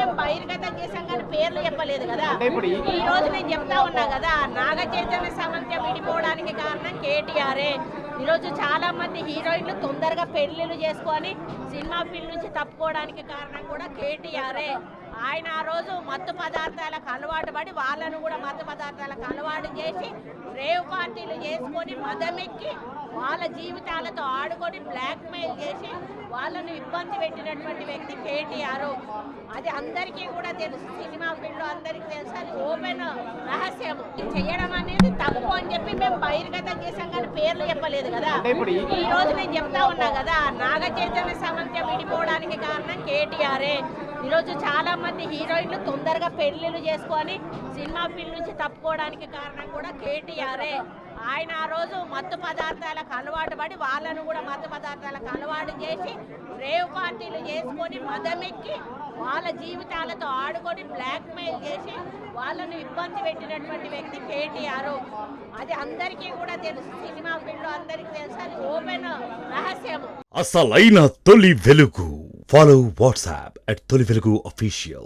మేము బహిర్గతం చేసాం కానీ పేర్లు చెప్పలేదు కదా. ఈ రోజు నేను చెప్తా ఉన్నా కదా, నాగ చైతన్య సామంత్య విడిపోవడానికి కారణం కేటీఆరే. ఈరోజు చాలా మంది హీరోయిన్లు తొందరగా పెళ్లిళ్ళు చేసుకొని సినిమా ఫీల్డ్ నుంచి తప్పుకోవడానికి కారణం కూడా కేటీఆరే. ఆయన ఆ రోజు మత్తు పదార్థాలకు అలవాటు పడి వాళ్ళను కూడా మత్తు పదార్థాలకు అలవాటు చేసి రేవ్ పార్టీలు చేసుకొని మదమెక్కి వాళ్ళ జీవితాలతో ఆడుకొని బ్లాక్మెయిల్ చేసి వాళ్ళను ఇబ్బంది పెట్టినటువంటి వ్యక్తి కేటీఆర్. అది అందరికీ కూడా తెలుసు, సినిమా ఫీల్డ్లో అందరికీ తెలుసు, అది ఓపెన్ రహస్యం. చేయడం అనేది తప్పు అని చెప్పి మేము బహిర్గతం చేసాం కానీ పేర్లు చెప్పలేదు కదా. ఈ రోజు నేను చెప్తా ఉన్నా కదా, నాగ చైతన్య సామంత్య విడిపోవడానికి కారణం కేటీఆరే. ఈరోజు చాలా మంది హీరోయిన్లు తొందరగా పెళ్లిళ్ళు చేసుకొని సినిమా ఫీల్డ్ నుంచి తప్పుకోవడానికి కారణం కూడా కేటీఆరే. ఆయన ఆ రోజు మత్తు పదార్థాలకు అలవాటు పడి వాళ్ళను కూడా మత్తు పదార్థాలకు అలవాటు చేసి రేవ్ పార్టీలు చేసుకొని మదమెక్కి వాళ్ళ జీవితాలతో ఆడుకొని బ్లాక్మెయిల్ చేసి వాళ్ళను ఇబ్బంది పెట్టినటువంటి వ్యక్తి కేటీఆర్. అది అందరికీ కూడా తెలుసు, సినిమా ఫీల్డ్లో అందరికీ తెలుసు, అది ఓపెన్ రహస్యం. అసలైన తొలి వెలుగు. ఫాలో వాట్సాప్ @తొలి వెలుగు official.